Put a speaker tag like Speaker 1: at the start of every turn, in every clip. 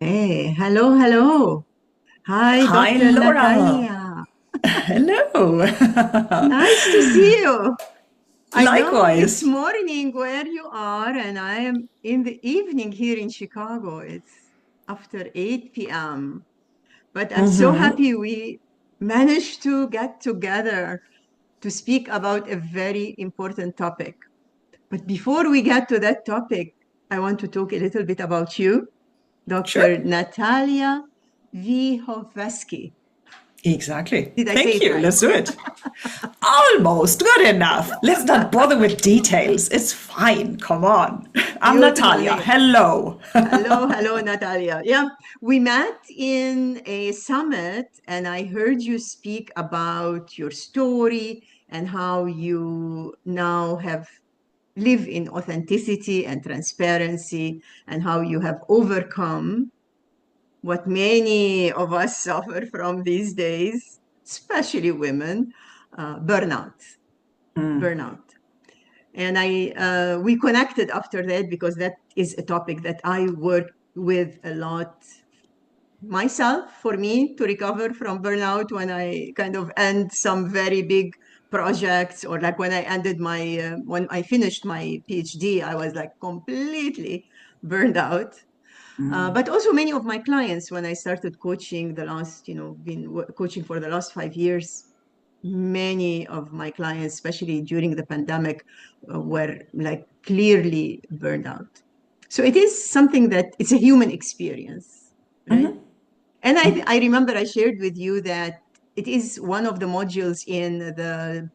Speaker 1: Hey, hello, hello. Hi,
Speaker 2: Hi,
Speaker 1: Dr.
Speaker 2: Laura.
Speaker 1: Natalia.
Speaker 2: Hello.
Speaker 1: Nice to see you. I know it's
Speaker 2: Likewise.
Speaker 1: morning where you are, and I am in the evening here in Chicago. It's after 8 p.m. But I'm so
Speaker 2: Hmm.
Speaker 1: happy we managed to get together to speak about a very important topic. But before we get to that topic, I want to talk a little bit about you, Dr.
Speaker 2: Sure.
Speaker 1: Natalia Wiechowski.
Speaker 2: Exactly.
Speaker 1: Did I say
Speaker 2: Thank
Speaker 1: it
Speaker 2: you.
Speaker 1: right?
Speaker 2: Let's do it. Almost good enough. Let's not bother with details. It's fine. Come on. I'm Natalia.
Speaker 1: Beautifully.
Speaker 2: Hello.
Speaker 1: Hello, hello, Natalia. Yeah, we met in a summit, and I heard you speak about your story and how you now have live in authenticity and transparency, and how you have overcome what many of us suffer from these days, especially women, burnout. Burnout. And we connected after that because that is a topic that I work with a lot myself, for me to recover from burnout when I kind of end some very big projects, or like when I ended when I finished my PhD, I was like completely burned out. But also many of my clients, when I started coaching the last, been coaching for the last 5 years, many of my clients, especially during the pandemic, were like clearly burned out. So it is something that it's a human experience, right? And I remember I shared with you that it is one of the modules in the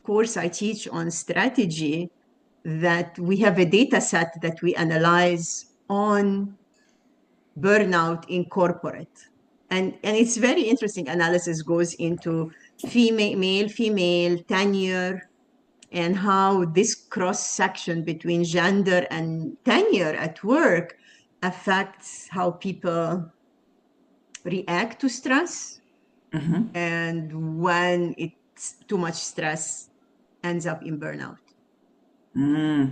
Speaker 1: course I teach on strategy, that we have a data set that we analyze on burnout in corporate. And it's very interesting. Analysis goes into male, female, tenure, and how this cross section between gender and tenure at work affects how people react to stress, and when it's too much stress ends up in burnout.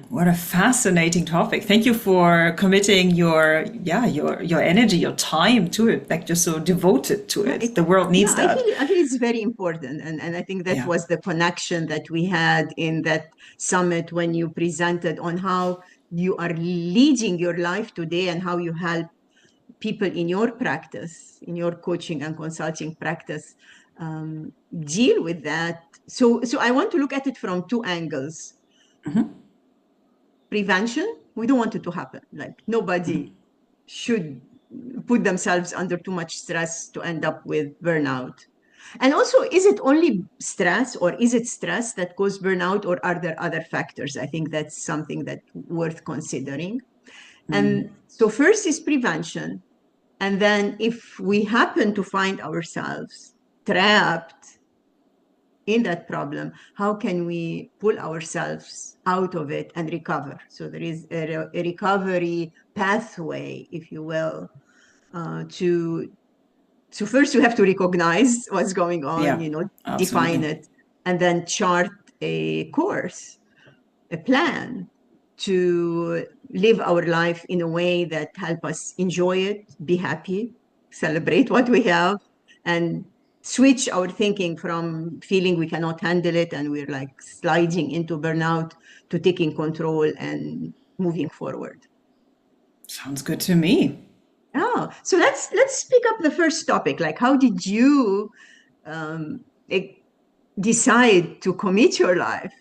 Speaker 2: What a fascinating topic. Thank you for committing your energy, your time to it. Like just so devoted to
Speaker 1: Yeah,
Speaker 2: it. The world
Speaker 1: yeah,
Speaker 2: needs that.
Speaker 1: I feel it's very important, and I think that
Speaker 2: Yeah.
Speaker 1: was the connection that we had in that summit when you presented on how you are leading your life today and how you help people in your practice, in your coaching and consulting practice, deal with that. So I want to look at it from two angles. Prevention, we don't want it to happen. Like nobody should put themselves under too much stress to end up with burnout. And also, is it only stress, or is it stress that causes burnout, or are there other factors? I think that's something that's worth considering. And so first is prevention. And then if we happen to find ourselves trapped in that problem, how can we pull ourselves out of it and recover? So there is a recovery pathway, if you will, to so first you have to recognize what's going on,
Speaker 2: Yeah.
Speaker 1: define
Speaker 2: Absolutely.
Speaker 1: it, and then chart a course, a plan to live our life in a way that help us enjoy it, be happy, celebrate what we have, and switch our thinking from feeling we cannot handle it and we're like sliding into burnout to taking control and moving forward.
Speaker 2: Sounds good to me.
Speaker 1: Oh, so let's pick up the first topic. Like, how did you um, e- decide to commit your life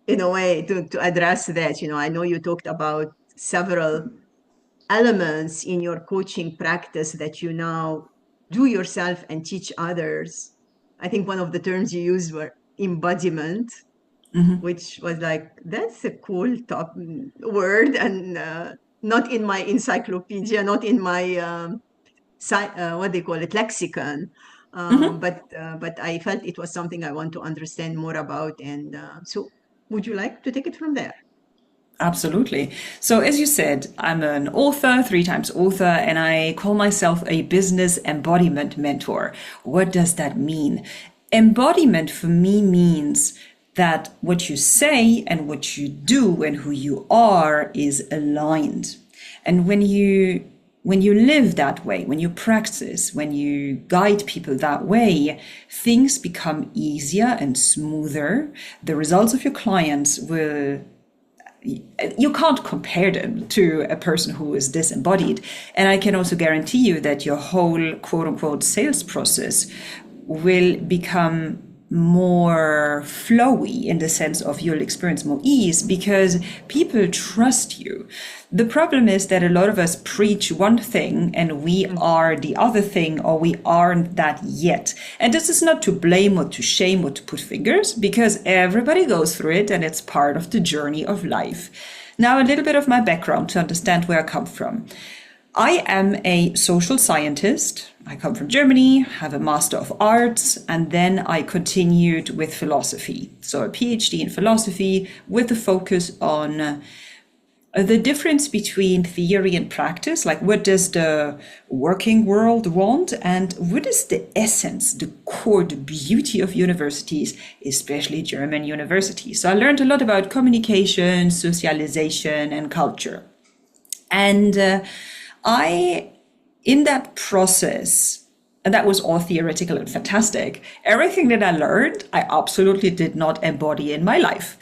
Speaker 1: in a way to address that? I know you talked about several elements in your coaching practice that you now do yourself and teach others. I think one of the terms you used were embodiment, which was like, that's a cool top word, and not in my encyclopedia, not in my what they call it, lexicon. But I felt it was something I want to understand more about, and so would you like to take it from there?
Speaker 2: Absolutely. So, as you said, I'm an author, three times author, and I call myself a business embodiment mentor. What does that mean? Embodiment for me means that what you say and what you do and who you are is aligned. And when you when you live that way, when you practice, when you guide people that way, things become easier and smoother. The results of your clients will, you can't compare them to a person who is disembodied. And I can also guarantee you that your whole quote unquote sales process will become more flowy in the sense of you'll experience more ease because people trust you. The problem is that a lot of us preach one thing and we are the other thing, or we aren't that yet. And this is not to blame or to shame or to put fingers, because everybody goes through it and it's part of the journey of life. Now, a little bit of my background to understand where I come from. I am a social scientist. I come from Germany, have a Master of Arts, and then I continued with philosophy. So a PhD in philosophy with a focus on the difference between theory and practice, like what does the working world want and what is the essence, the core, the beauty of universities, especially German universities. So I learned a lot about communication, socialization, and culture. And in that process, and that was all theoretical and fantastic, everything that I learned, I absolutely did not embody in my life.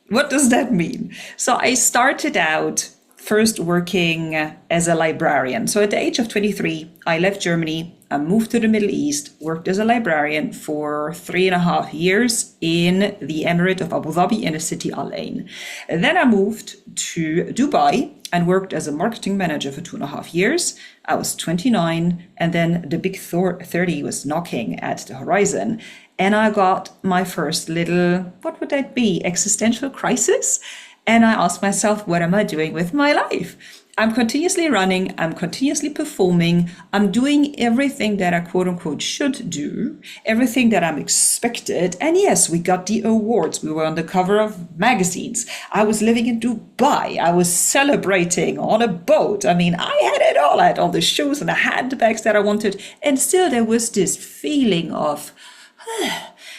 Speaker 2: What does that mean? So I started out first working as a librarian. So at the age of 23, I left Germany, I moved to the Middle East, worked as a librarian for 3.5 years in the Emirate of Abu Dhabi in the city Al Ain. And then I moved to Dubai and worked as a marketing manager for 2.5 years. I was 29, and then the big 30 was knocking at the horizon. And I got my first little, what would that be, existential crisis? And I asked myself, what am I doing with my life? I'm continuously running, I'm continuously performing, I'm doing everything that I quote unquote should do, everything that I'm expected. And yes, we got the awards. We were on the cover of magazines. I was living in Dubai. I was celebrating on a boat. I mean, I had it all. I had all the shoes and the handbags that I wanted. And still there was this feeling of,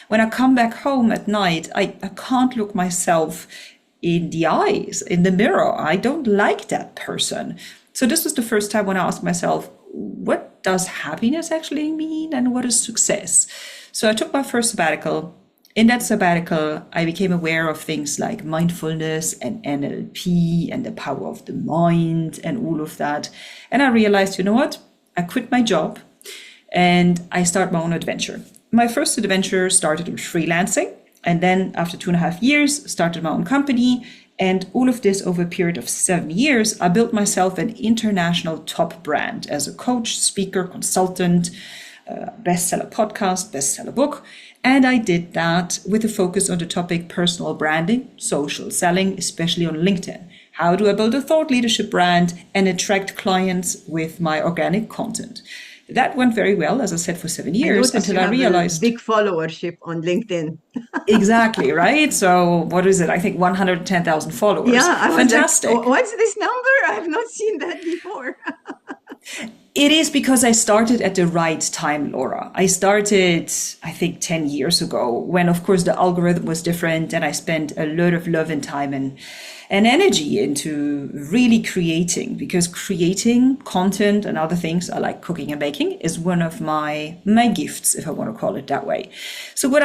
Speaker 2: when I come back home at night, I can't look myself in the eyes, in the mirror. I don't like that person. So this was the first time when I asked myself, what does happiness actually mean and what is success? So I took my first sabbatical. In that sabbatical, I became aware of things like mindfulness and NLP and the power of the mind and all of that. And I realized, you know what? I quit my job and I start my own adventure. My first adventure started with freelancing. And then after 2.5 years, started my own company. And all of this over a period of 7 years, I built myself an international top brand as a coach, speaker, consultant, bestseller podcast, bestseller book. And I did that with a focus on the topic personal branding, social selling, especially on LinkedIn. How do I build a thought leadership brand and attract clients with my organic content? That went very well, as I said, for 7 years until I realized
Speaker 1: big followership on LinkedIn.
Speaker 2: Exactly, right? So what is it? I think 110,000 followers.
Speaker 1: Yeah, I was
Speaker 2: fantastic.
Speaker 1: like, what's this number? I have not seen that before.
Speaker 2: It is because I started at the right time, Laura. I started, I think, 10 years ago when, of course, the algorithm was different and I spent a lot of love and time and energy into really creating, because creating content and other things I like cooking and baking is one of my gifts, if I want to call it that way. So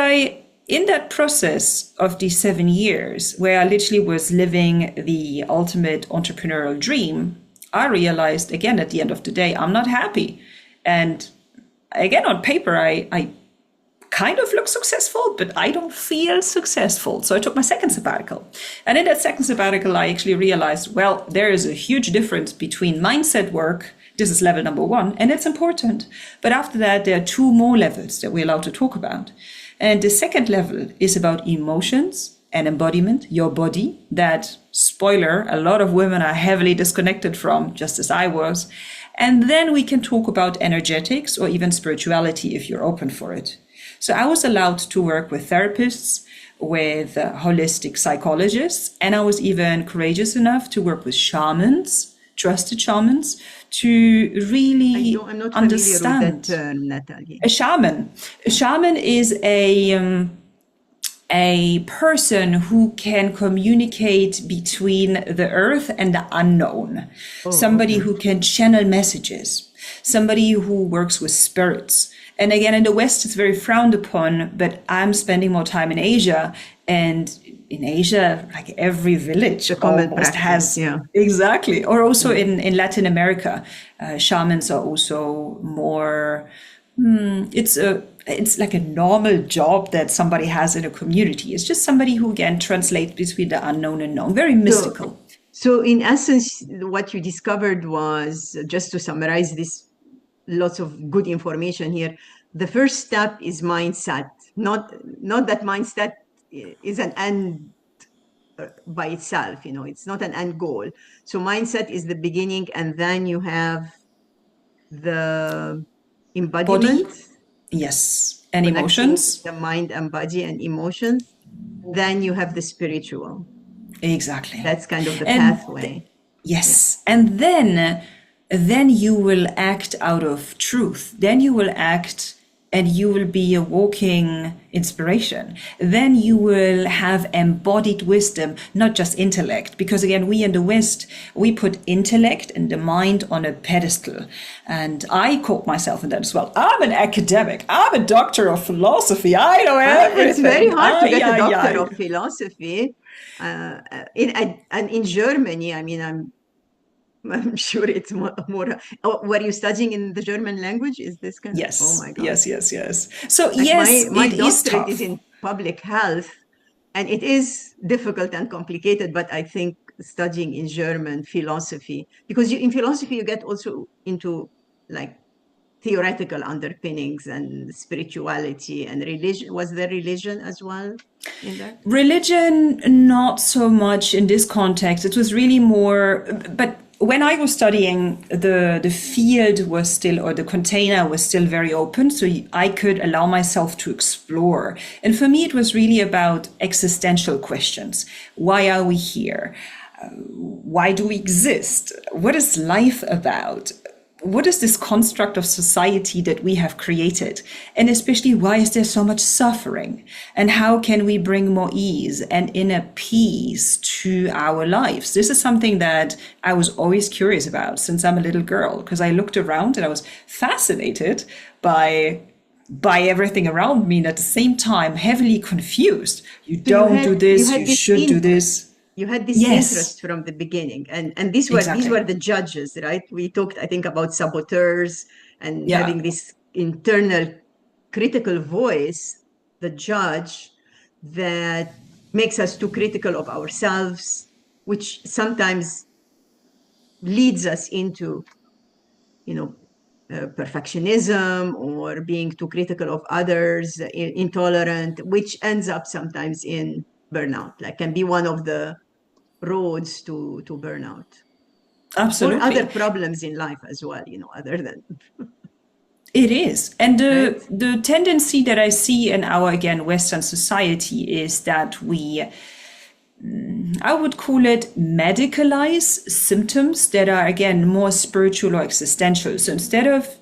Speaker 2: in that process of these 7 years, where I literally was living the ultimate entrepreneurial dream, I realized, again, at the end of the day, I'm not happy. And again, on paper, I kind of look successful, but I don't feel successful. So I took my second sabbatical. And in that second sabbatical, I actually realized, well, there is a huge difference between mindset work. This is level number 1, and it's important. But after that, there are 2 more levels that we're allowed to talk about. And the second level is about emotions and embodiment, your body, that, spoiler, a lot of women are heavily disconnected from, just as I was. And then we can talk about energetics or even spirituality if you're open for it. So I was allowed to work with therapists, with holistic psychologists, and I was even courageous enough to work with shamans, trusted shamans, to really
Speaker 1: I'm not
Speaker 2: understand.
Speaker 1: Familiar with that term, Natalia.
Speaker 2: A shaman is a a person who can communicate between the earth and the unknown,
Speaker 1: Oh,
Speaker 2: somebody
Speaker 1: okay.
Speaker 2: who can channel messages, somebody who works with spirits. And again, in the West, it's very frowned upon, but I'm spending more time in Asia. And in Asia, like every village
Speaker 1: The common
Speaker 2: almost
Speaker 1: practice,
Speaker 2: has,
Speaker 1: yeah.
Speaker 2: exactly. Or also
Speaker 1: Yeah.
Speaker 2: in Latin America, shamans are also more, it's like a normal job that somebody has in a community. It's just somebody who can translate between the unknown and known. Very
Speaker 1: So,
Speaker 2: mystical.
Speaker 1: so in essence, what you discovered was, just to summarize this, lots of good information here. The first step is mindset. Not that mindset is an end by itself, it's not an end goal. So mindset is the beginning, and then you have the
Speaker 2: Body,
Speaker 1: embodiment,
Speaker 2: yes. And
Speaker 1: connecting
Speaker 2: emotions,
Speaker 1: the mind and body and emotions. Then you have the spiritual.
Speaker 2: exactly.
Speaker 1: That's kind of the
Speaker 2: And
Speaker 1: pathway. Yeah.
Speaker 2: yes, and then you will act out of truth. Then you will act and you will be a walking inspiration. Then you will have embodied wisdom, not just intellect. Because again, we in the West, we put intellect and the mind on a pedestal. And I caught myself in that as well. I'm an academic. I'm a doctor of philosophy. I know
Speaker 1: It's very
Speaker 2: everything.
Speaker 1: hard to
Speaker 2: Ay,
Speaker 1: get a
Speaker 2: ay,
Speaker 1: doctor
Speaker 2: ay.
Speaker 1: of philosophy. And in Germany, I mean, I'm sure it's more. Oh, were you studying in the German language? Is this kind of? Oh
Speaker 2: Yes,
Speaker 1: my God!
Speaker 2: yes, yes, yes. So
Speaker 1: Like my
Speaker 2: yes,
Speaker 1: my
Speaker 2: it is
Speaker 1: doctorate is
Speaker 2: tough.
Speaker 1: in public health, and it is difficult and complicated. But I think studying in German philosophy, because in philosophy you get also into like theoretical underpinnings and spirituality and religion. Was there religion as well in that?
Speaker 2: Religion, not so much in this context. It was really more, but when I was studying, the field was still, or the container was still very open, so I could allow myself to explore. And for me, it was really about existential questions. Why are we here? Why do we exist? What is life about? What is this construct of society that we have created? And especially, why is there so much suffering? And how can we bring more ease and inner peace to our lives? This is something that I was always curious about since I'm a little girl, because I looked around and I was fascinated by everything around me, and at the same time heavily confused. You
Speaker 1: So you
Speaker 2: don't do
Speaker 1: had you
Speaker 2: this,
Speaker 1: had
Speaker 2: you
Speaker 1: this
Speaker 2: should do
Speaker 1: interest.
Speaker 2: this.
Speaker 1: You had this
Speaker 2: Yes,
Speaker 1: interest from the beginning, and these were
Speaker 2: exactly.
Speaker 1: the judges, right? We talked, I think, about saboteurs and
Speaker 2: Yeah.
Speaker 1: having this internal critical voice, the judge, that makes us too critical of ourselves, which sometimes leads us into, you know, perfectionism or being too critical of others, intolerant, which ends up sometimes in burnout, like can be one of the roads to burnout or other
Speaker 2: Absolutely.
Speaker 1: problems in life as well, other than,
Speaker 2: It is. And
Speaker 1: right?
Speaker 2: the tendency that I see in our, again, Western society is that we, I would call it medicalize symptoms that are, again, more spiritual or existential. So instead of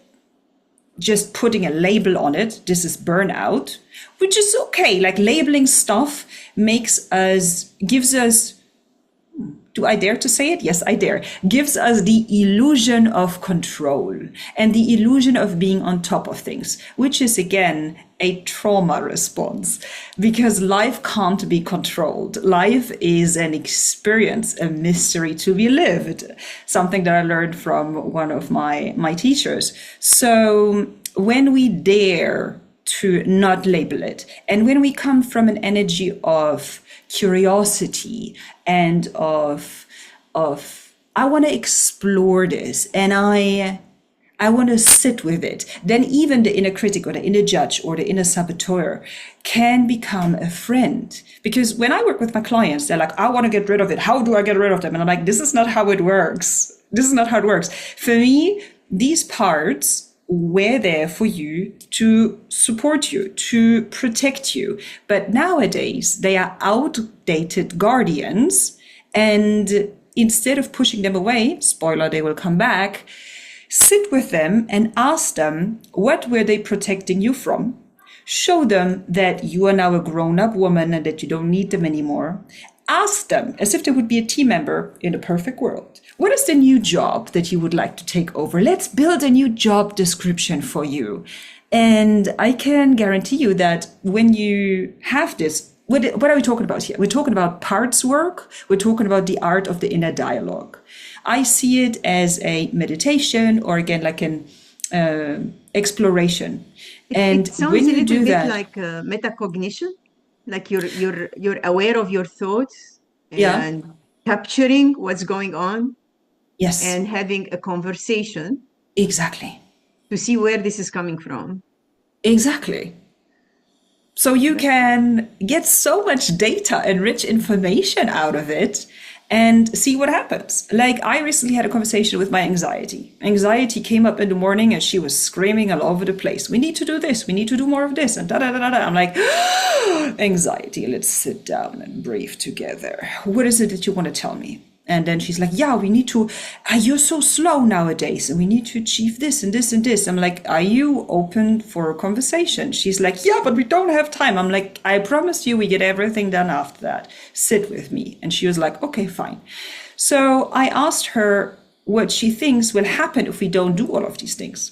Speaker 2: just putting a label on it, this is burnout, which is okay. Like labeling stuff gives us, do I dare to say it? Yes, I dare. Gives us the illusion of control and the illusion of being on top of things, which is again a trauma response because life can't be controlled. Life is an experience, a mystery to be lived, something that I learned from one of my teachers. So when we dare to not label it, and when we come from an energy of curiosity and of I want to explore this and I want to sit with it, then even the inner critic or the inner judge or the inner saboteur can become a friend. Because when I work with my clients, they're like, I want to get rid of it. How do I get rid of them? And I'm like, this is not how it works. This is not how it works. For me, these parts were there for you to support you, to protect you. But nowadays, they are outdated guardians. And instead of pushing them away, spoiler, they will come back, sit with them and ask them, what were they protecting you from? Show them that you are now a grown-up woman and that you don't need them anymore. Ask them, as if they would be a team member in a perfect world, what is the new job that you would like to take over? Let's build a new job description for you. And I can guarantee you that when you have this, what are we talking about here? We're talking about parts work. We're talking about the art of the inner dialogue. I see it as a meditation, or again, like an exploration. And
Speaker 1: It sounds
Speaker 2: when
Speaker 1: a
Speaker 2: you
Speaker 1: little
Speaker 2: do
Speaker 1: bit
Speaker 2: that,
Speaker 1: like metacognition, like you're aware of your thoughts
Speaker 2: yeah,
Speaker 1: and capturing what's going on
Speaker 2: yes,
Speaker 1: and having a conversation
Speaker 2: exactly,
Speaker 1: to see where this is coming from.
Speaker 2: exactly. So you can get so much data and rich information out of it and see what happens. Like I recently had a conversation with my anxiety. Anxiety came up in the morning and she was screaming all over the place. We need to do this. We need to do more of this. And da da da da da. I'm like, anxiety, let's sit down and breathe together. What is it that you want to tell me? And then she's like, yeah, we need to, you're so slow nowadays and we need to achieve this and this and this. I'm like, are you open for a conversation? She's like, yeah, but we don't have time. I'm like, I promise you we get everything done after that. Sit with me. And she was like, okay, fine. So I asked her what she thinks will happen if we don't do all of these things.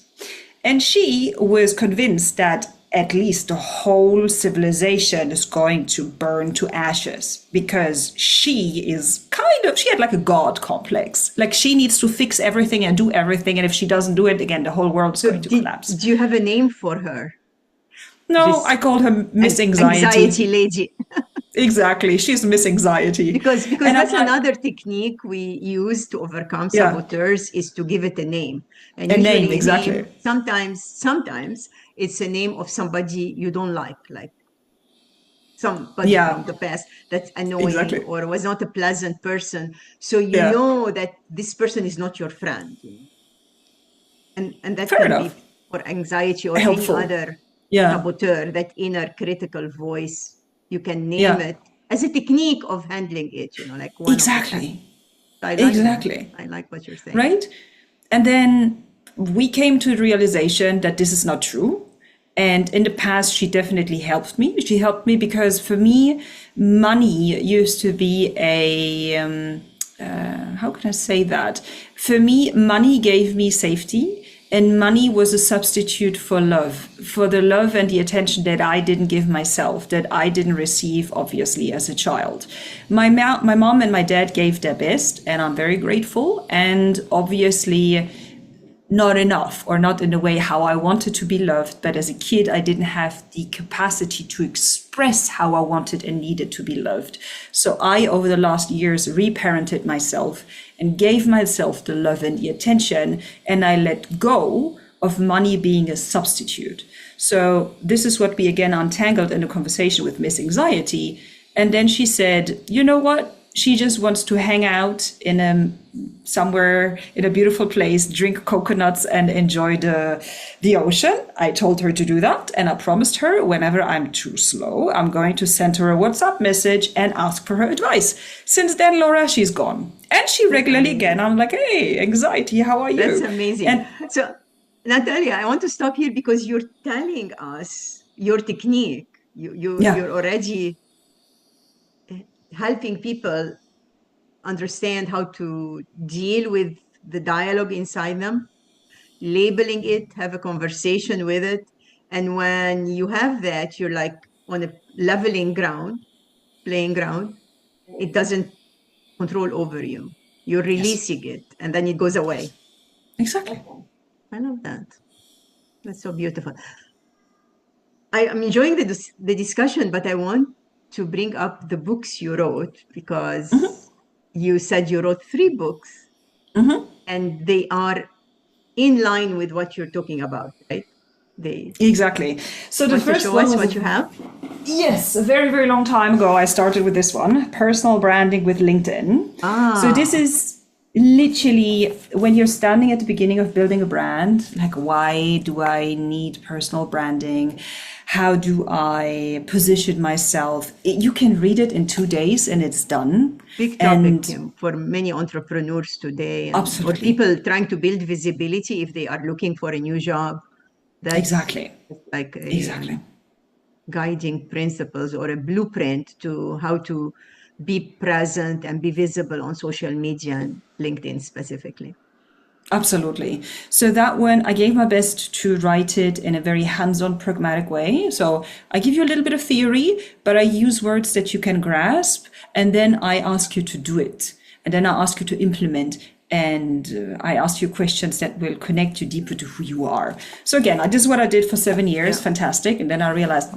Speaker 2: And she was convinced that at least the whole civilization is going to burn to ashes because she had like a god complex. Like she needs to fix everything and do everything. And if she doesn't do it again, the whole world is going to collapse.
Speaker 1: Do you have a name for her?
Speaker 2: No, I called her Miss Anxiety.
Speaker 1: Anxiety lady.
Speaker 2: Exactly. She's Miss Anxiety.
Speaker 1: Because that's another technique we use to overcome saboteurs is to give it a name. And
Speaker 2: a
Speaker 1: usually
Speaker 2: name, exactly.
Speaker 1: Sometimes it's a name of somebody you don't like somebody from the past that's annoying or was not a pleasant person. So you know that this person is not your friend. And that
Speaker 2: Fair
Speaker 1: can
Speaker 2: enough.
Speaker 1: be for anxiety or
Speaker 2: helpful.
Speaker 1: any other saboteur, that inner critical voice. You can name it as a technique of handling it, like one
Speaker 2: exactly.
Speaker 1: I like exactly. That. I like what you're saying.
Speaker 2: Right? And then we came to the realization that this is not true. And in the past, she definitely helped me. She helped me because for me, money used to be a, how can I say that? For me, money gave me safety. And money was a substitute for love, for the love and the attention that I didn't give myself, that I didn't receive, obviously, as a child. My mom and my dad gave their best, and I'm very grateful. And obviously, not enough, or not in the way how I wanted to be loved. But as a kid, I didn't have the capacity to express how I wanted and needed to be loved. So I, over the last years, reparented myself and gave myself the love and the attention, and I let go of money being a substitute. So this is what we again untangled in a conversation with Miss Anxiety. And then she said, you know what? She just wants to hang out in somewhere in a beautiful place, drink coconuts and enjoy the ocean. I told her to do that. And I promised her whenever I'm too slow, I'm going to send her a WhatsApp message and ask for her advice. Since then, Laura, she's gone. And she regularly again, I'm like, hey, Anxiety, how are you?
Speaker 1: That's amazing. And so, Natalia, I want to stop here because you're telling us your technique. You're already helping people understand how to deal with the dialogue inside them, labeling it, have a conversation with it. And when you have that, you're like on a playing ground. It doesn't control over you. You're releasing it, and then it goes away.
Speaker 2: Exactly.
Speaker 1: I love that. That's so beautiful. I'm enjoying the discussion, but I want to bring up the books you wrote because you said you wrote 3 books and they are in line with what you're talking about, right?
Speaker 2: Exactly. So the first one was
Speaker 1: what you have?
Speaker 2: Yes, a very, very long time ago, I started with this one, personal branding with LinkedIn. So this is literally when you're standing at the beginning of building a brand, like, why do I need personal branding? How do I position myself? You can read it in 2 days and it's done.
Speaker 1: Big topic for many entrepreneurs today.
Speaker 2: Absolutely.
Speaker 1: Or people trying to build visibility if they are looking for a new job.
Speaker 2: Exactly.
Speaker 1: Like
Speaker 2: exactly.
Speaker 1: guiding principles or a blueprint to how to be present and be visible on social media and LinkedIn specifically.
Speaker 2: Absolutely. So that one, I gave my best to write it in a very hands-on, pragmatic way. So I give you a little bit of theory, but I use words that you can grasp, and then I ask you to do it. And then I ask you to implement, and I ask you questions that will connect you deeper to who you are. So again, this is what I did for 7 years. Yeah. Fantastic. And then I realized,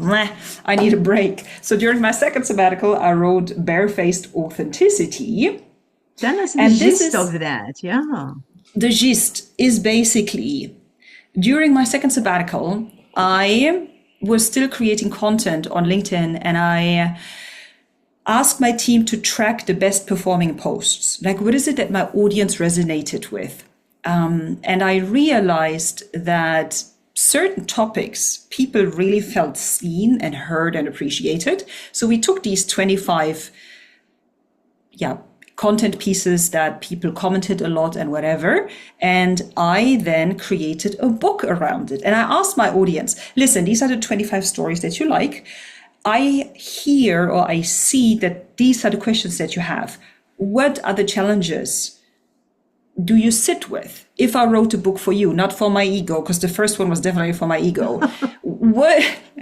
Speaker 2: I need a break. So during my second sabbatical, I wrote Barefaced Authenticity.
Speaker 1: Tell us the gist of that. Yeah.
Speaker 2: The gist is basically, during my second sabbatical, I was still creating content on LinkedIn, and I asked my team to track the best performing posts. Like, what is it that my audience resonated with? And I realized that certain topics, people really felt seen and heard and appreciated. So we took these 25, content pieces that people commented a lot and whatever. And I then created a book around it. And I asked my audience, listen, these are the 25 stories that you like. I hear or I see that these are the questions that you have. What are the challenges do you sit with? If I wrote a book for you, not for my ego, because the first one was definitely for my ego.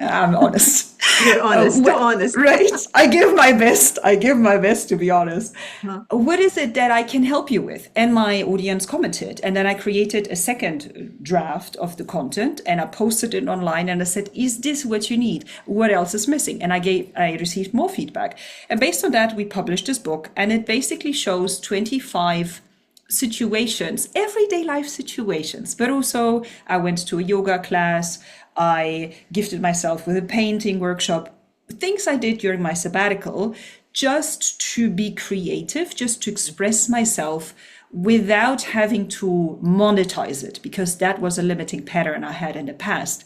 Speaker 2: I'm honest.
Speaker 1: You're honest, honest.
Speaker 2: Right? I give my best to be honest. Huh. What is it that I can help you with? And my audience commented. And then I created a second draft of the content and I posted it online and I said, is this what you need? What else is missing? And I received more feedback. And based on that, we published this book, and it basically shows 25 situations, everyday life situations, but also I went to a yoga class, I gifted myself with a painting workshop, things I did during my sabbatical just to be creative, just to express myself without having to monetize it, because that was a limiting pattern I had in the past.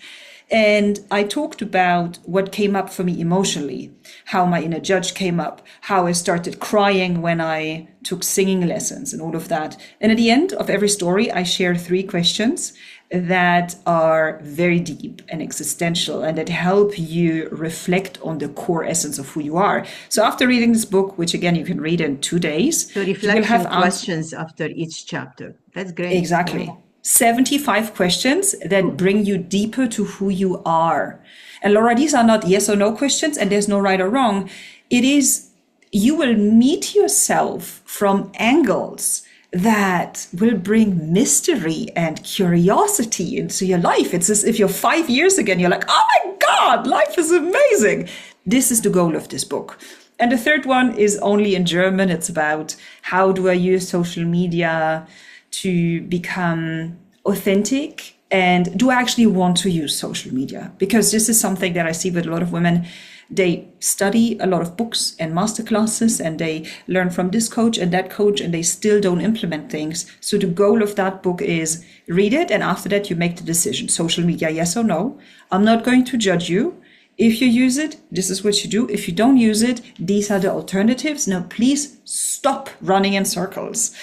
Speaker 2: And I talked about what came up for me emotionally, how my inner judge came up, how I started crying when I took singing lessons and all of that. And at the end of every story, I share 3 questions that are very deep and existential and that help you reflect on the core essence of who you are. So after reading this book, which again, you can read in 2 days.
Speaker 1: So reflection have questions after each chapter. That's great.
Speaker 2: Exactly. Yeah. 75 questions that bring you deeper to who you are. And Laura, these are not yes or no questions, and there's no right or wrong. It is, you will meet yourself from angles that will bring mystery and curiosity into your life. It's as if you're 5 years again, you're like, oh my God, life is amazing. This is the goal of this book. And the third one is only in German. It's about how do I use social media to become authentic, and do I actually want to use social media? Because this is something that I see with a lot of women. They study a lot of books and masterclasses and they learn from this coach and that coach, and they still don't implement things. So the goal of that book is read it, and after that you make the decision. Social media, yes or no. I'm not going to judge you. If you use it, this is what you do. If you don't use it, these are the alternatives. Now, please stop running in circles.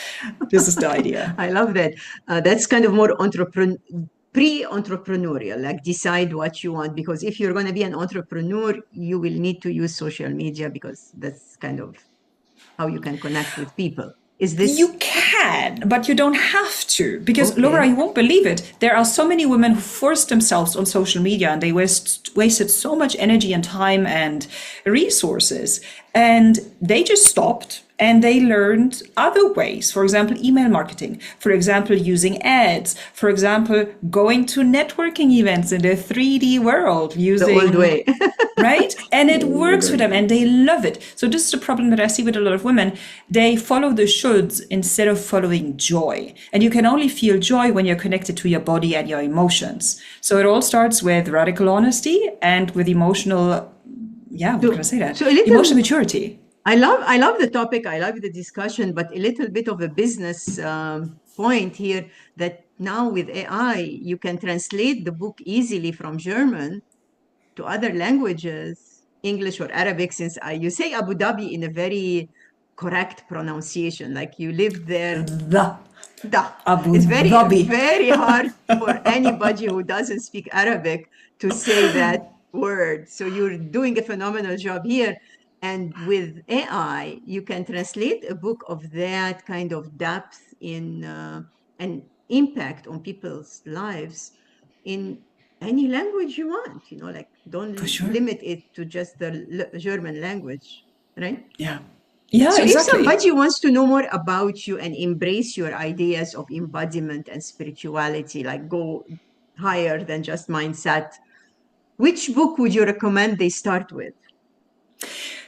Speaker 2: This is the idea.
Speaker 1: I love that. That's kind of more pre-entrepreneurial, like decide what you want. Because if you're going to be an entrepreneur, you will need to use social media, because that's kind of how you can connect with people. Is this?
Speaker 2: You can, but you don't have to, because okay. Laura, you won't believe it. There are so many women who forced themselves on social media, and they wasted so much energy and time and resources, and they just stopped and they learned other ways. For example, email marketing, for example, using ads, for example, going to networking events in the 3D world using
Speaker 1: the old way.
Speaker 2: Right? And it works for them and they love it. So this is the problem that I see with a lot of women. They follow the shoulds instead of following joy. And you can only feel joy when you're connected to your body and your emotions. So it all starts with radical honesty and with emotional, emotional maturity.
Speaker 1: I love the topic. I love the discussion, but a little bit of a business point here, that now with AI, you can translate the book easily from German to other languages, English or Arabic, since you say Abu Dhabi in a very correct pronunciation, like you live there.
Speaker 2: Abu
Speaker 1: it's
Speaker 2: Dhabi.
Speaker 1: very hard for anybody who doesn't speak Arabic to say that word. So you're doing a phenomenal job here. And with AI, you can translate a book of that kind of depth in and impact on people's lives in any language you want. Like
Speaker 2: For
Speaker 1: don't
Speaker 2: sure.
Speaker 1: limit it to just the German language, right?
Speaker 2: Yeah. Yeah,
Speaker 1: So if
Speaker 2: exactly.
Speaker 1: somebody wants to know more about you and embrace your ideas of embodiment and spirituality, like go higher than just mindset, which book would you recommend they start with?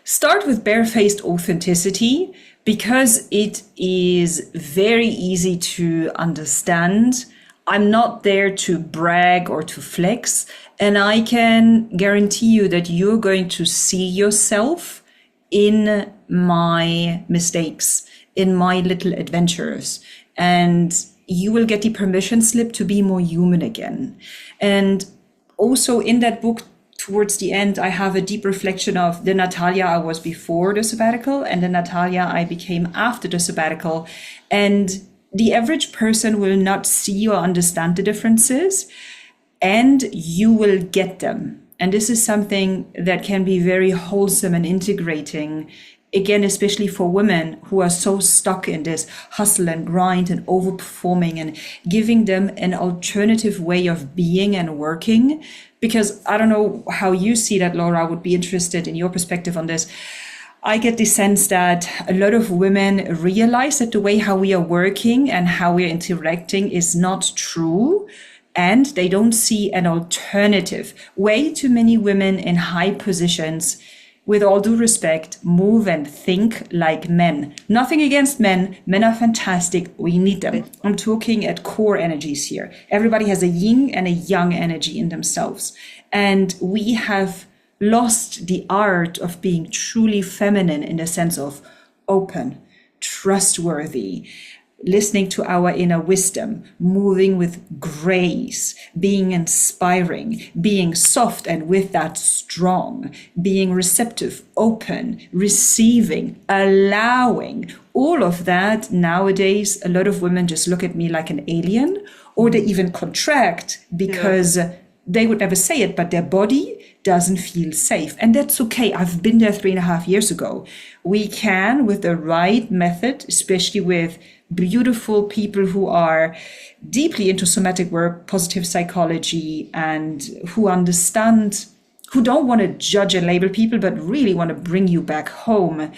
Speaker 2: Start with barefaced authenticity because it is very easy to understand. I'm not there to brag or to flex, and I can guarantee you that you're going to see yourself in my mistakes, in my little adventures, and you will get the permission slip to be more human again. And also in that book, towards the end, I have a deep reflection of the Natalia I was before the sabbatical and the Natalia I became after the sabbatical. And the average person will not see or understand the differences, and you will get them. And this is something that can be very wholesome and integrating. Again, especially for women who are so stuck in this hustle and grind and overperforming, and giving them an alternative way of being and working. Because I don't know how you see that, Laura. I would be interested in your perspective on this. I get the sense that a lot of women realize that the way how we are working and how we are interacting is not true, and they don't see an alternative. Way too many women in high positions, with all due respect, move and think like men. Nothing against men. Men are fantastic. We need them.
Speaker 1: Right.
Speaker 2: I'm talking at core energies here. Everybody has a yin and a yang energy in themselves. And we have lost the art of being truly feminine in the sense of open, trustworthy, listening to our inner wisdom, moving with grace, being inspiring, being soft and with that strong, being receptive, open, receiving, allowing. All of that nowadays, a lot of women just look at me like an alien, or they even contract
Speaker 1: Yeah.
Speaker 2: because they would never say it, but their body doesn't feel safe. And that's okay. I've been there 3.5 years ago. We can, with the right method, especially with beautiful people who are deeply into somatic work, positive psychology, and who understand, who don't want to judge and label people, but really want to bring you back home.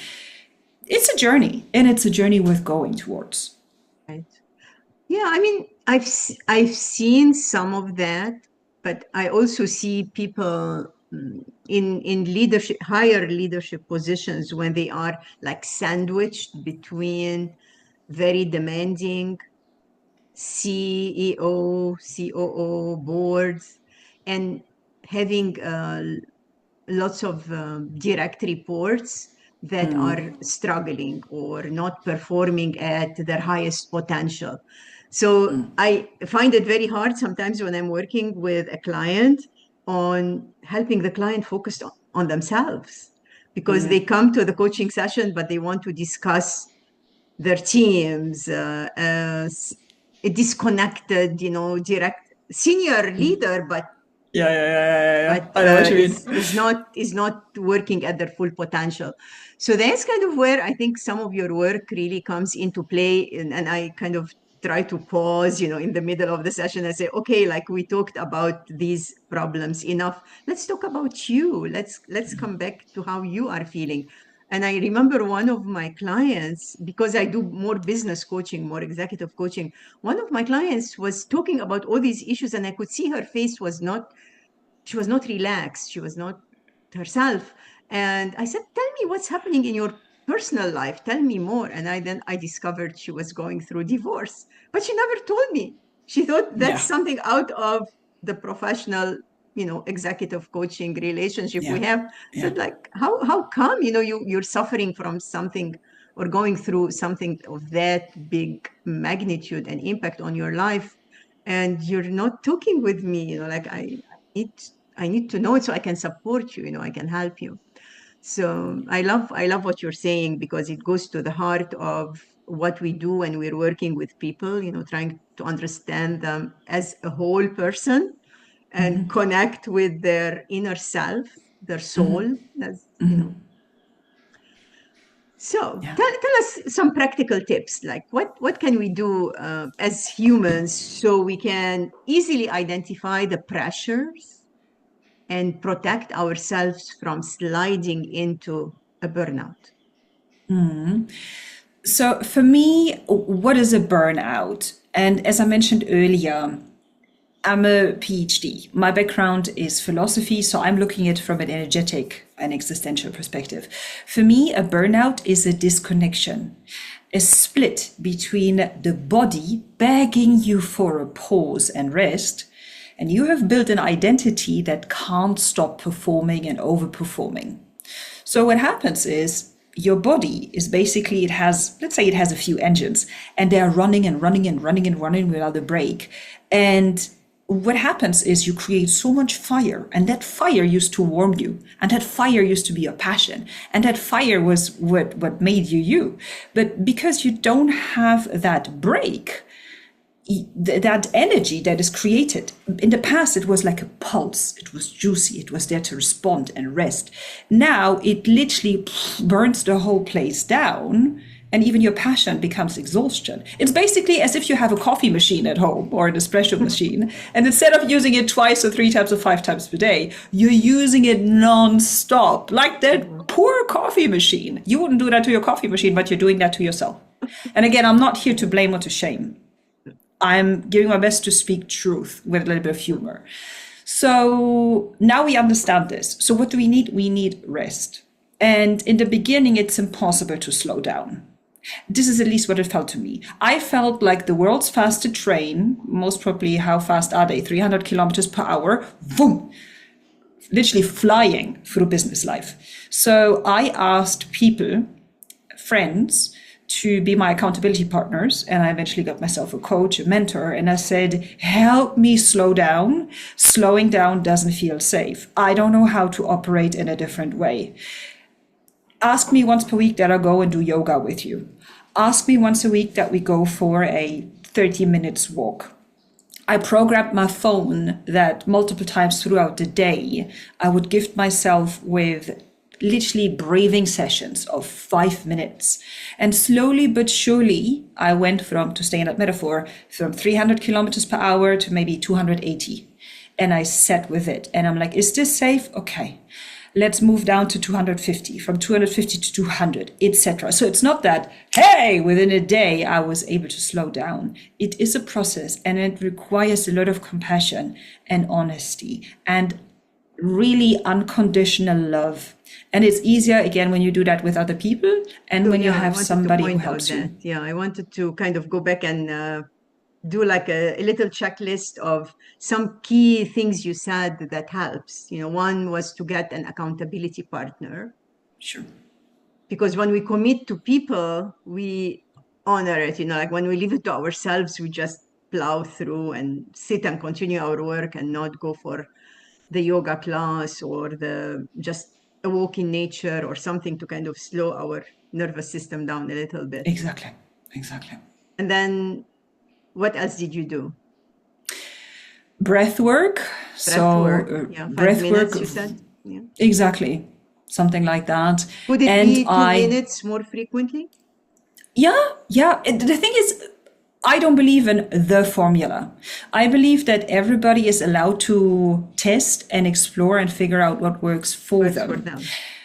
Speaker 2: It's a journey, and it's a journey worth going towards.
Speaker 1: Right. Yeah, I mean, I've seen some of that, but I also see people in leadership, higher leadership positions when they are like sandwiched between very demanding CEO, COO boards, and having lots of direct reports that are struggling or not performing at their highest potential. So I find it very hard sometimes when I'm working with a client on helping the client focus on themselves, because they come to the coaching session, but they want to discuss their teams, a disconnected, direct senior leader, but
Speaker 2: Yeah. I know what you mean.
Speaker 1: is not working at their full potential. So that's kind of where I think some of your work really comes into play, and I kind of try to pause, in the middle of the session and say, okay, like we talked about these problems enough. Let's talk about you. Let's come back to how you are feeling. And I remember one of my clients, because I do more business coaching, more executive coaching. One of my clients was talking about all these issues, and I could see her face was not, she was not relaxed. She was not herself. And I said, tell me what's happening in your personal life. Tell me more. And I discovered she was going through divorce, but she never told me. She thought that's
Speaker 2: Yeah.
Speaker 1: something out of the professional, executive coaching relationship we
Speaker 2: Yeah.
Speaker 1: have.
Speaker 2: Yeah.
Speaker 1: Said like, how come, you're suffering from something or going through something of that big magnitude and impact on your life, and you're not talking with me, like need I need to know it so I can support you, I can help you. So I love what you're saying, because it goes to the heart of what we do when we're working with people, trying to understand them as a whole person, and connect with their inner self, their soul, as you know. So
Speaker 2: Yeah.
Speaker 1: tell us some practical tips, like what can we do as humans so we can easily identify the pressures and protect ourselves from sliding into a burnout?
Speaker 2: So for me, what is a burnout? And as I mentioned earlier, I'm a PhD. My background is philosophy, so I'm looking at it from an energetic and existential perspective. For me, a burnout is a disconnection, a split between the body begging you for a pause and rest, and you have built an identity that can't stop performing and overperforming. So what happens is your body is basically, it has, let's say it has a few engines and they are running and running and running and running without a break. And what happens is you create so much fire, and that fire used to warm you, and that fire used to be your passion, and that fire was what made you you. But because you don't have that break, that energy that is created in the past, it was like a pulse, it was juicy, it was there to respond and rest. Now it literally burns the whole place down, and even your passion becomes exhaustion. It's basically as if you have a coffee machine at home or an espresso machine, and instead of using it twice or 3 times or 5 times per day, you're using it non-stop, like that poor coffee machine. You wouldn't do that to your coffee machine, but you're doing that to yourself. And again, I'm not here to blame or to shame. I'm giving my best to speak truth with a little bit of humor. So now we understand this. So what do we need? We need rest. And in the beginning, it's impossible to slow down. This is at least what it felt to me. I felt like the world's fastest train, most probably, how fast are they? 300 kilometers per hour, boom, literally flying through business life. So I asked people, friends, to be my accountability partners. And I eventually got myself a coach, a mentor, and I said, help me slow down. Slowing down doesn't feel safe. I don't know how to operate in a different way. Ask me once per week that I go and do yoga with you. Ask me once a week that we go for a 30 minutes walk. I programmed my phone that multiple times throughout the day, I would gift myself with literally breathing sessions of 5 minutes. And slowly but surely, I went from, to stay in that metaphor, from 300 kilometers per hour to maybe 280. And I sat with it. And I'm like, is this safe? Okay. Let's move down to 250, from 250 to 200, etc. So it's not that, hey, within a day, I was able to slow down. It is a process, and it requires a lot of compassion and honesty and really unconditional love. And it's easier, again, when you do that with other people and when you have somebody who helps you.
Speaker 1: Yeah, I wanted to kind of go back and do like a little checklist of some key things you said that helps. One was to get an accountability partner.
Speaker 2: Sure.
Speaker 1: Because when we commit to people, we honor it. Like when we leave it to ourselves, we just plow through and sit and continue our work and not go for the yoga class or just a walk in nature or something to kind of slow our nervous system down a little bit.
Speaker 2: Exactly.
Speaker 1: And then what else did you do?
Speaker 2: Breath work.
Speaker 1: Yeah, 5 minutes, you said? Yeah.
Speaker 2: Exactly. Something like that.
Speaker 1: Would it be 2 minutes more frequently?
Speaker 2: Yeah. The thing is, I don't believe in the formula. I believe that everybody is allowed to test and explore and figure out what works for them.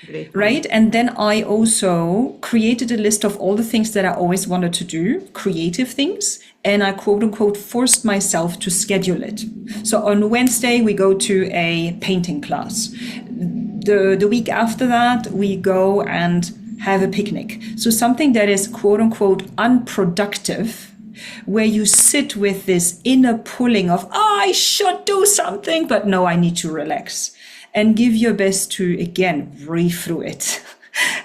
Speaker 2: Great. Right? And then I also created a list of all the things that I always wanted to do, creative things, and I quote unquote forced myself to schedule it. So on Wednesday, we go to a painting class. The week after that, we go and have a picnic. So something that is quote unquote unproductive, where you sit with this inner pulling of, I should do something, but no, I need to relax. And give your best to, again, breathe through it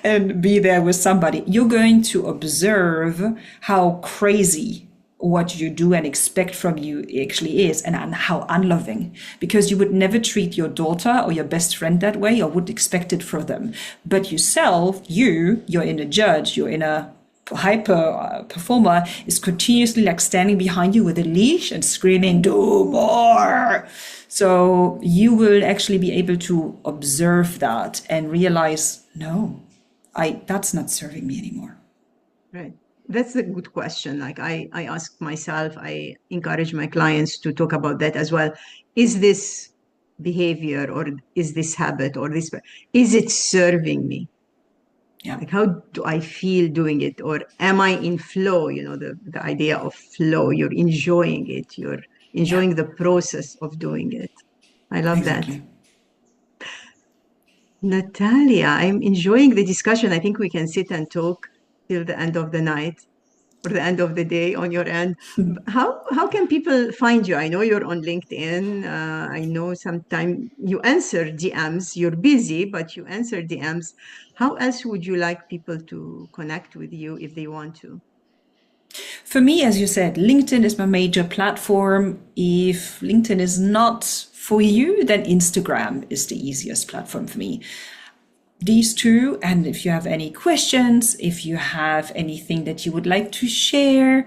Speaker 2: and be there with somebody. You're going to observe how crazy what you do and expect from you actually is, and how unloving, because you would never treat your daughter or your best friend that way or would expect it from them. But yourself, your inner judge, your inner performer is continuously like standing behind you with a leash and screaming, do more. So you will actually be able to observe that and realize, no, that's not serving me anymore.
Speaker 1: Right. That's a good question. Like I ask myself, I encourage my clients to talk about that as well. Is this behavior or is this habit or this, is it serving me?
Speaker 2: Yeah,
Speaker 1: Like, how do I feel doing it? Or am I in flow? You know, the idea of flow, you're enjoying it. You're
Speaker 2: yeah,
Speaker 1: enjoying the process of doing it. I love that.
Speaker 2: exactly.
Speaker 1: Natalia, I'm enjoying the discussion. I think we can sit and talk till the end of the night or the end of the day on your end. How can people find you? I know you're on LinkedIn. I know sometimes you answer DMs. You're busy, but you answer DMs. How else would you like people to connect with you if they want to?
Speaker 2: For me, as you said, LinkedIn is my major platform. If LinkedIn is not for you, then Instagram is the easiest platform for me. These two, and if you have any questions, if you have anything that you would like to share,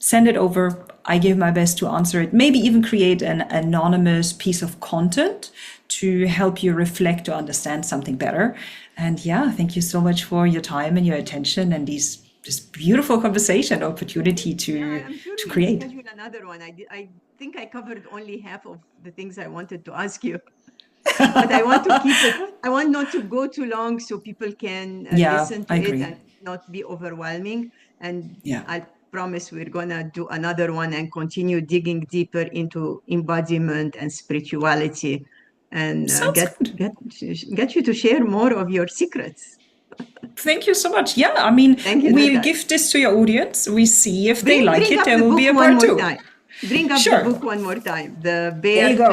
Speaker 2: send it over. I give my best to answer it. Maybe even create an anonymous piece of content to help you reflect or understand something better. And yeah, thank you so much for your time and your attention and this beautiful conversation opportunity
Speaker 1: Yeah, I'm sure
Speaker 2: to
Speaker 1: we'll
Speaker 2: create.
Speaker 1: schedule another one. I think I covered only half of the things I wanted to ask you, but I want to keep it. I want not to go too long so people can
Speaker 2: Yeah,
Speaker 1: listen to
Speaker 2: I
Speaker 1: it
Speaker 2: agree.
Speaker 1: and not be overwhelming. And
Speaker 2: Yeah.
Speaker 1: I promise we're gonna do another one and continue digging deeper into embodiment and spirituality, and
Speaker 2: Sounds good.
Speaker 1: get you to share more of your secrets.
Speaker 2: Thank you so much. Yeah, I mean,
Speaker 1: Thank you,
Speaker 2: we'll
Speaker 1: Natalia.
Speaker 2: give this to your audience. We see if they like
Speaker 1: Bring
Speaker 2: it.
Speaker 1: up
Speaker 2: There
Speaker 1: the
Speaker 2: will be
Speaker 1: book
Speaker 2: a
Speaker 1: one
Speaker 2: part
Speaker 1: more
Speaker 2: two.
Speaker 1: time. Bring up the
Speaker 2: Sure.
Speaker 1: book one more time. The
Speaker 2: There you go.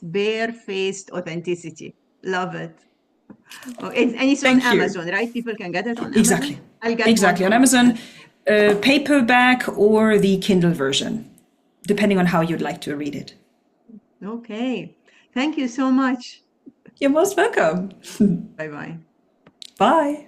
Speaker 1: barefaced authenticity. Love it. Oh, and it's on
Speaker 2: Thank you.
Speaker 1: Amazon, right? People can get it on Amazon.
Speaker 2: Exactly.
Speaker 1: I'll get one
Speaker 2: Exactly. On
Speaker 1: from you
Speaker 2: Amazon,
Speaker 1: then.
Speaker 2: paperback or the Kindle version, depending on how you'd like to read it.
Speaker 1: Okay. Thank you so much.
Speaker 2: You're most welcome.
Speaker 1: Bye bye.
Speaker 2: Bye.